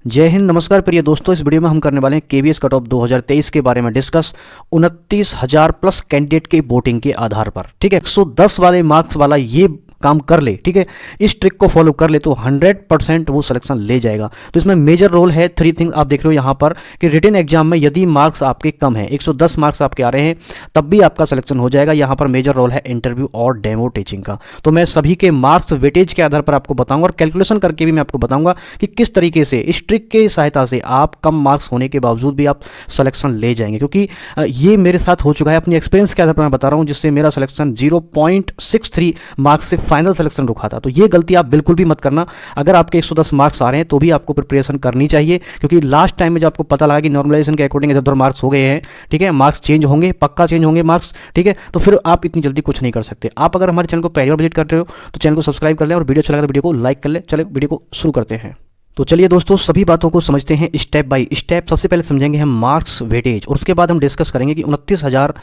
जय हिंद, नमस्कार प्रिय दोस्तों। इस वीडियो में हम करने वाले हैं केवीएस कट ऑफ 2023 के बारे में डिस्कस 29,000 प्लस कैंडिडेट के वोटिंग के आधार पर। ठीक है, 110 वाले मार्क्स वाला ये काम कर ले, ठीक है, इस ट्रिक को फॉलो कर ले तो 100% वो सिलेक्शन ले जाएगा। तो इसमें मेजर रोल है 3 थिंग आप देख रहे हो यहाँ पर कि रिटन एग्जाम में यदि मार्क्स आपके कम है, 110 मार्क्स आपके आ रहे हैं, तब भी आपका सिलेक्शन हो जाएगा। यहाँ पर मेजर रोल है इंटरव्यू और डेमो टीचिंग का। तो मैं सभी के मार्क्स वेटेज के आधार पर आपको बताऊंगा और कैलकुलेशन करके भी मैं आपको बताऊंगा कि किस तरीके से इस ट्रिक के सहायता से आप कम मार्क्स होने के बावजूद भी आप सिलेक्शन ले जाएंगे। क्योंकि ये मेरे साथ हो चुका है, अपनी एक्सपीरियंस के आधार पर मैं बता रहा हूँ, जिससे मेरा सिलेक्शन 0.63 मार्क्स से फाइनल सिलेक्शन रुका था। तो ये गलती आप बिल्कुल भी मत करना। अगर आपके 110 मार्क्स आ रहे हैं तो भी आपको प्रिपरेशन करनी चाहिए, क्योंकि लास्ट टाइम में जब आपको पता लगा कि नॉर्मलाइजेशन के अकॉर्डिंग इधर उधर मार्क्स हो गए हैं, ठीक है, मार्क्स चेंज होंगे, पक्का चेंज होंगे मार्क्स, ठीक है, तो फिर आप इतनी जल्दी कुछ नहीं कर सकते। आप अगर हमारे चैनल को पहली बार विजिट कर रहे हो तो चैनल को सब्सक्राइब कर लें और वीडियो अच्छा लगा तो वीडियो को लाइक कर लें। चले वीडियो को शुरू करते हैं। तो चलिए दोस्तों, सभी बातों को समझते हैं स्टेप बाय स्टेप। सबसे पहले समझेंगे हम मार्क्स वेटेज और उसके बाद हम डिस्कस करेंगे कि 29,000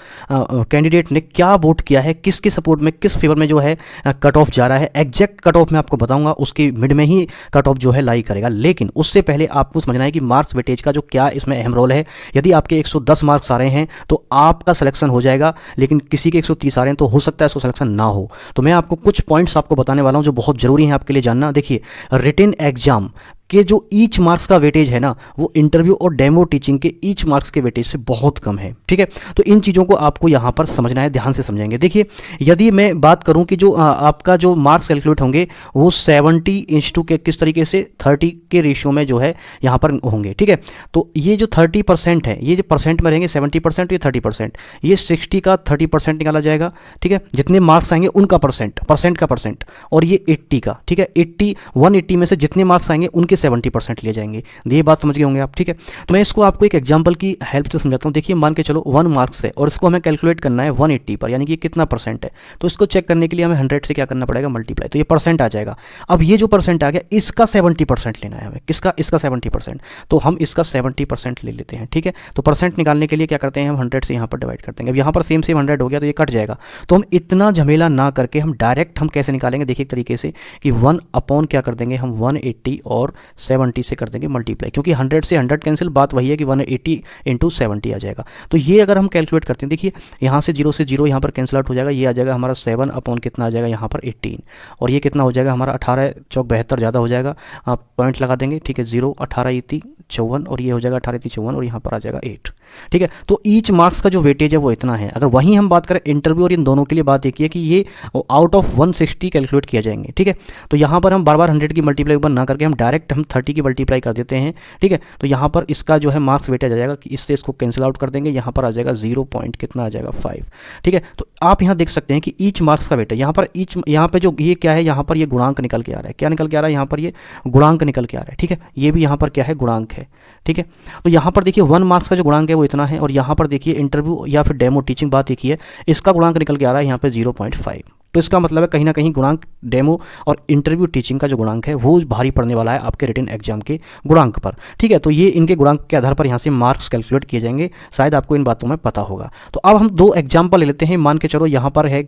कैंडिडेट ने क्या वोट किया है, किसके सपोर्ट में, किस फेवर में जो है कट ऑफ जा रहा है। एग्जैक्ट कट ऑफ मैं आपको बताऊंगा, उसकी मिड में ही कट ऑफ जो है लाई करेगा। लेकिन उससे पहले आपको समझना है कि मार्क्स वेटेज का जो क्या इसमें अहम रोल है। यदि आपके 110 मार्क्स आ रहे हैं तो आपका सिलेक्शन हो जाएगा, लेकिन किसी के 130 आ रहे हैं तो हो सकता है उसको सिलेक्शन ना हो। तो मैं आपको कुछ पॉइंट्स आपको बताने वाला हूं जो बहुत जरूरी है आपके लिए जानना। देखिए, रिटन एग्जाम कि जो ईच मार्क्स का वेटेज है ना, वो इंटरव्यू और डेमो टीचिंग के ईच मार्क्स के वेटेज से बहुत कम है। ठीक है, तो इन चीज़ों को आपको यहाँ पर समझना है, ध्यान से समझेंगे। देखिए, यदि मैं बात करूँ कि जो आपका जो मार्क्स कैलकुलेट होंगे वो 70:, के किस तरीके से 30 के रेशियो में जो है यहाँ पर होंगे। ठीक है, तो ये जो 30% है, ये जो परसेंट में रहेंगे 70%, ये 30%, ये 60 का 30% निकाला जाएगा। ठीक है, जितने मार्क्स आएंगे उनका परसेंट का परसेंट, और ये 80 का, ठीक है, 180 में से जितने मार्क्स आएंगे उनके 70% ले जाएंगे। ये बात समझ गए होंगे आप। ठीक है, तो मैं इसको आपको एक एग्जांपल की हेल्प से समझाता हूँ। देखिए, मान के चलो 1 मार्क्स है और इसको हमें कैलकुलेट करना है 180 पर, यानी कि कितना परसेंट है। तो इसको चेक करने के लिए हमें 100 से क्या करना पड़ेगा, मल्टीप्लाई, तो ये परसेंट आ जाएगा। अब ये जो परसेंट आ गया, इसका 70% लेना है हमें। किसका? इसका 70%। तो हम इसका 70% ले लेते हैं। ठीक है, तो परसेंट निकालने के लिए क्या करते हैं, हम 100 से यहाँ पर डिवाइड करते हैं। अब यहाँ पर सेम 100 हो गया तो ये कट जाएगा। तो हम इतना झमेला ना करके हम डायरेक्ट हम कैसे निकालेंगे, देखिए एक तरीके से कि 1 अपॉन क्या कर देंगे हम 180 और 70 से कर देंगे मल्टीप्लाई, क्योंकि 100 से 100 कैंसिल, बात वही है कि 180 × 70 आ जाएगा। तो ये अगर हम कैलकुलेट करते हैं, देखिए यहाँ से 0 से 0 यहाँ पर कैंसिल आउट हो जाएगा, ये आ जाएगा हमारा 7 अपॉन कितना आ जाएगा यहाँ पर 18, और ये कितना हो जाएगा हमारा 18 चौक 72 ज़्यादा हो जाएगा, आप पॉइंट लगा देंगे। ठीक है, 0 18 × 54 और ये हो जाएगा 18 × 54 और यहाँ पर आ जाएगा 8। ठीक है, तो ईच मार्क्स का जो वेटेज है वो इतना है। अगर वहीं हम बात करें इंटरव्यू और इन दोनों के लिए, बात एक ही है कि ये आउट ऑफ 160 कैलकुलेट किया जाएंगे। ठीक है, तो यहाँ पर हम बार बार 100 की मल्टीप्लाई ऊपर ना करके हम डायरेक्ट हम 30 की मल्टीप्लाई कर देते हैं। ठीक है, तो यहाँ पर इसका जो है मार्क्स वेटेज आ जाएगा कि इससे इसको कैंसिल आउट कर देंगे, यहाँ पर आ जाएगा 0 पॉइंट कितना आ जाएगा 5। ठीक है, तो आप यहाँ देख सकते हैं कि ईच मार्क्स का वेटेज यहाँ पर यहाँ पे जो ये क्या है, यहाँ पर ये गुणांक निकल के आ रहा है। क्या निकल के आ रहा है, यहाँ पर ये गुणांक निकल के आ रहा है। ठीक है, ये भी यहाँ पर क्या है, गुणांक है। ठीक है, तो यहाँ पर देखिए 1 मार्क्स का जो गुणांक है वो इतना है, और यहाँ पर देखिए इंटरव्यू या फिर डेमो टीचिंग, बात एक ही है, इसका गुणांक निकल के आ रहा है यहाँ पे 0.5। तो इसका मतलब है कहीं ना कहीं गुणांक डेमो और इंटरव्यू टीचिंग का जो गुणांक है वो भारी पड़ने वाला है आपके रिटन एग्जाम के गुणांक पर। ठीक है, तो ये इनके गुणांक के आधार पर यहाँ से मार्क्स कैलकुलेट किए जाएंगे। शायद आपको इन बातों में पता होगा। तो अब हम 2 एग्जाम्पल ले लेते हैं। मान के चलो यहाँ पर है,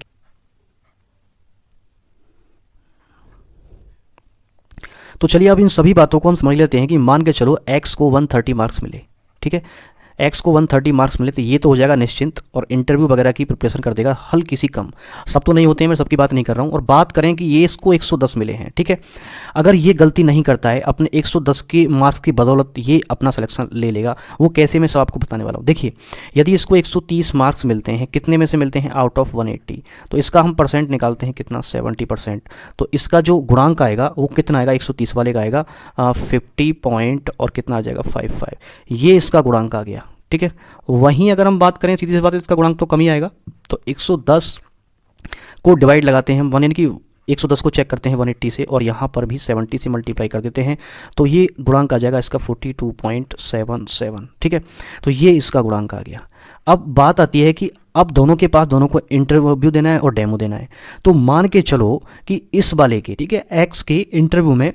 तो चलिए अब इन सभी बातों को हम समझ लेते हैं कि मान के चलो x को 130 मार्क्स मिले। ठीक है, x को 130 मार्क्स मिले तो ये तो हो जाएगा निश्चिंत, और इंटरव्यू वगैरह की प्रिपरेशन कर देगा हल्की सी कम। सब तो नहीं होते हैं, मैं सबकी बात नहीं कर रहा हूँ। और बात करें कि ये इसको 110 मिले हैं। ठीक है, अगर ये गलती नहीं करता है, अपने 110 के मार्क्स की बदौलत ये अपना सिलेक्शन ले लेगा। वो कैसे, मैं सब आपको बताने वाला हूँ। देखिए, यदि इसको 130 मार्क्स मिलते हैं, कितने में से मिलते हैं, आउट ऑफ 180, तो इसका हम परसेंट निकालते हैं कितना, 70%। तो इसका जो गुणांक आएगा वो कितना आएगा, 130 वाले का आएगा 50 पॉइंट और कितना आ जाएगा 55। ये इसका गुणांक आ गया। ठीक है, वहीं अगर हम बात करें, सीधी सी बात है, इसका गुणांक तो कम ही आएगा। तो 110 को डिवाइड लगाते हैं हम 1, यानी कि 110 को चेक करते हैं 180 से, और यहाँ पर भी 70 से मल्टीप्लाई कर देते हैं, तो ये गुणांक आ जाएगा इसका 42.77। ठीक है, तो ये इसका गुणांक आ गया। अब बात आती है कि अब दोनों के पास, दोनों को इंटरव्यू देना है और डेमो देना है। तो मान के चलो कि इस वाले के, ठीक है, एक्स के इंटरव्यू में,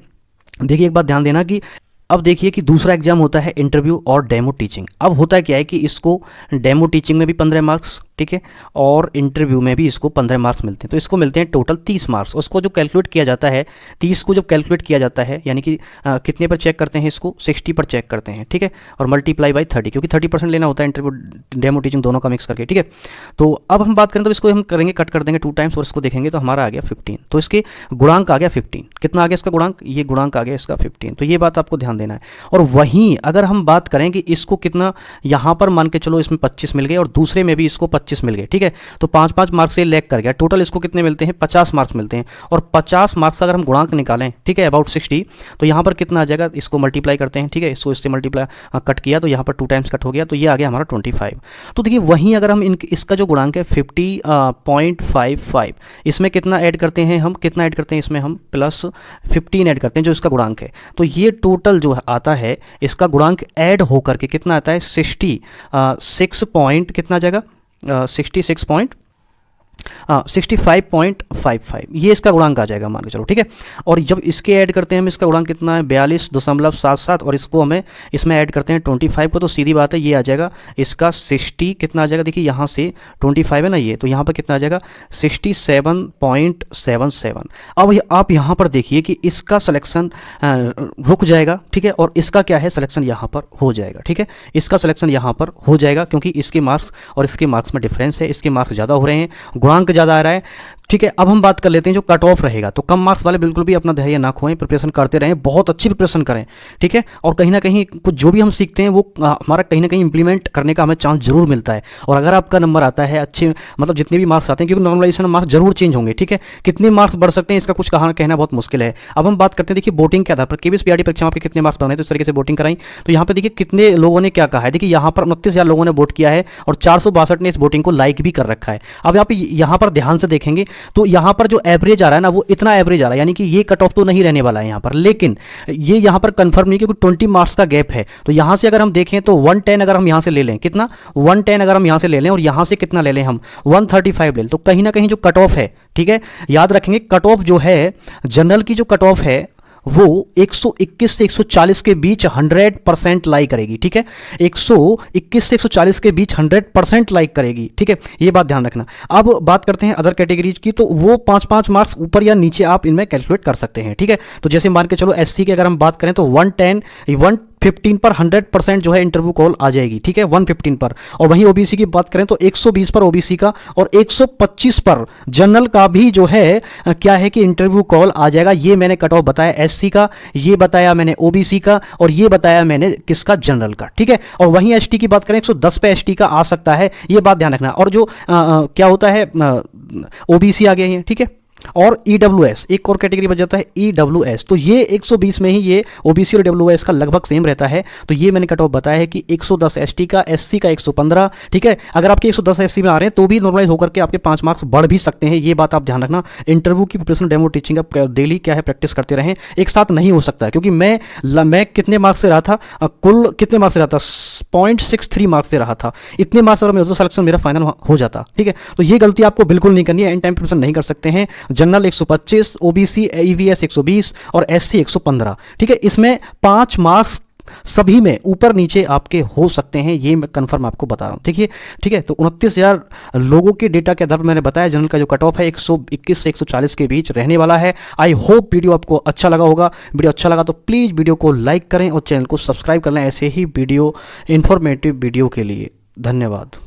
देखिए एक बात ध्यान देना कि अब देखिए कि दूसरा एग्जाम होता है इंटरव्यू और डेमो टीचिंग। अब होता क्या है कि इसको डेमो टीचिंग में भी 15 मार्क्स ठीक है, और इंटरव्यू में भी इसको 15 मार्क्स मिलते हैं, तो इसको मिलते हैं टोटल 30 मार्क्स। उसको जो कैलकुलेट किया जाता है, 30 को जब कैलकुलेट किया जाता है, यानी कि कितने पर चेक करते हैं इसको, 60 पर चेक करते हैं, ठीक है, और मल्टीप्लाई बाई 30, क्योंकि 30% लेना होता है इंटरव्यू डेमो टीचिंग दोनों का मिक्स करके, ठीक है। तो अब हम बात करें तो इसको हम करेंगे, कट कर देंगे 2 टाइम्स और इसको देखेंगे तो हमारा आ गया 15, तो इसके गुणांक आ गया 15। कितना आ गया इसका गुणांक, ये गुणांक आ गया इसका 15, तो ये बात आपको ध्यान देना है। और वहीं अगर हम बात करें कि इसको कितना, यहाँ पर मान के चलो इसमें 25 मिल गए और दूसरे में भी इसको 25 मिल गए, ठीक है, तो 5-5 मार्क्स से लैग कर गया, टोटल इसको कितने मिलते हैं, 50 मार्क्स मिलते हैं। और 50 मार्क्स अगर हम गुणांक निकालें, ठीक है, अबाउट 60, तो यहाँ पर कितना आ जाएगा, इसको मल्टीप्लाई करते हैं, ठीक है, इसको इससे मल्टीप्लाई कट किया तो यहाँ पर 2 टाइम्स कट हो गया, तो ये आ गया हमारा 25। तो देखिए वहीं अगर हम इसका जो गुणांक है 50.55, इसमें कितना ऐड करते हैं हम, कितना ऐड करते हैं इसमें हम, प्लस 15 ऐड करते हैं जो इसका गुणांक है, तो ये टोटल जो आता है इसका गुणांक ऐड होकर के कितना आता है, 66 पॉइंट कितना आ जाएगा, 65.55, ये इसका गुणांक आ जाएगा मान के चलो, ठीक है। और जब इसके ऐड करते हैं हम, इसका गुणांक कितना है 42.77, और इसको हमें इसमें ऐड करते हैं 25 को, तो सीधी बात है ये आ जाएगा इसका 60 कितना आ जाएगा, देखिए यहाँ से 25 है ना ये, तो यहाँ पर कितना आ जाएगा 67.77। अब आप यहाँ पर देखिए कि इसका सिलेक्शन रुक जाएगा, ठीक है, और इसका क्या है सिलेक्शन यहाँ पर हो जाएगा, ठीक है, इसका सिलेक्शन यहाँ पर हो जाएगा क्योंकि इसके मार्क्स और इसके मार्क्स में डिफरेंस है, इसके मार्क्स ज़्यादा हो रहे हैं, गुणांक ज़्यादा आ रहा है, ठीक है। अब हम बात कर लेते हैं जो कट ऑफ रहेगा, तो कम मार्क्स वाले बिल्कुल भी अपना धैर्य ना खोएं, प्रिपरेशन करते रहें, बहुत अच्छी प्रिपरेशन करें, ठीक है, और कहीं ना कहीं कुछ जो भी हम सीखते हैं वो हमारा कहीं ना कहीं इंप्लीमेंट करने का हमें चांस जरूर मिलता है। और अगर आपका नंबर आता है अच्छे, मतलब जितने भी मार्क्स आते हैं, क्योंकि नॉर्मलाइजेशन मार्क्स जरूर चेंज होंगे, ठीक है, कितने मार्क्स बढ़ सकते हैं इसका कुछ कहना बहुत मुश्किल है। अब हम बात करते हैं देखिए वोटिंग के आधार पर केवीएस पीआरटी परीक्षा में आपके कितने मार्क्स बढ़े, तो इस तरीके से वोटिंग कराई, तो यहाँ पर देखिए कितने लोगों ने क्या कहा है, देखिए यहाँ पर 29,000 लोगों ने वोट किया है और 462 ने इस वोटिंग को लाइक भी कर रखा है। अब आप यहाँ पर ध्यान से देखेंगे तो यहाँ पर जो एवरेज आ रहा है ना वो इतना एवरेज आ रहा है, यानी कि ये कट ऑफ तो नहीं रहने वाला है यहाँ पर, लेकिन ये यहाँ पर कंफर्म नहीं, क्योंकि 20 मार्क्स का गैप है। तो यहाँ से अगर हम देखें तो 110 अगर हम यहाँ से ले लें, कितना 110 अगर हम यहाँ से ले लें और यहाँ से कितना ले लें हम 135 ले लें, तो कहीं ना कहीं जो कट ऑफ है, ठीक है, याद रखेंगे कट ऑफ जो है जनरल की जो कट ऑफ है वो 121 से 140 के बीच 100% लाइक करेगी, ठीक है, 121 से 140 के बीच 100% लाइक करेगी, ठीक है, ये बात ध्यान रखना। अब बात करते हैं अदर कैटेगरीज की, तो वो 5-5 मार्क्स ऊपर या नीचे आप इनमें कैलकुलेट कर सकते हैं, ठीक है। तो जैसे मान के चलो एससी की अगर हम बात करें तो 115 पर 100% जो है इंटरव्यू कॉल आ जाएगी, ठीक है, 115 पर। और वहीं ओबीसी की बात करें तो 120 पर ओबीसी का और 125 पर जनरल का भी जो है क्या है कि इंटरव्यू कॉल आ जाएगा। ये मैंने कट ऑफ बताया एससी का, ये बताया मैंने ओबीसी का, और ये बताया मैंने किसका, जनरल का, ठीक है। और वहीं एसटी की बात करें 110 पे एसटी का आ सकता है, ये बात ध्यान रखना। और जो क्या होता है ओबीसी आ गया है, ठीक है, और ईडब्ल्यूएस एक और कैटेगरी बच जाता है ईडब्ल्यूएस, तो ये 120 में ही ये ओबीसी और ईडब्ल्यूएस का लगभग सेम रहता है। तो ये मैंने कट ऑफ बताया है कि 110 एसटी का, एससी का 115, ठीक है। अगर आपके 110 एससी में आ रहे हैं तो भी नॉर्मलाइज होकर के आपके 5 मार्क्स बढ़ भी सकते हैं, ये बात आप ध्यान रखना। इंटरव्यू की प्रिपरेशन डेमो टीचिंग आप डेली क्या है प्रैक्टिस करते रहें, एक साथ नहीं हो सकता है, क्योंकि मैं कितने मार्क्स से रहा था, कुल कितने मार्क्स से रहा था 0.63 मार्क्स से रहा था, इतने मार्क्स अगर मैं होता सिलेक्शन मेरा फाइनल हो जाता, ठीक है। तो ये गलती आपको बिल्कुल नहीं करनी है, एंड टाइम प्रिपरेशन नहीं कर सकते हैं। जनरल 125, ओबीसी ईवीएस 120 और एससी 115, ठीक है। इसमें 5 मार्क्स सभी में ऊपर नीचे आपके हो सकते हैं, ये मैं कंफर्म आपको बता रहा हूं, देखिए, ठीक है। तो 29,000 लोगों के डेटा के आधार पर मैंने बताया जनरल का जो कट ऑफ है 121 से 140 के बीच रहने वाला है। आई होप वीडियो आपको अच्छा लगा होगा। वीडियो अच्छा लगा तो प्लीज़ वीडियो को लाइक करें और चैनल को सब्सक्राइब कर लें ऐसे ही वीडियो, इंफॉर्मेटिव वीडियो के लिए। धन्यवाद।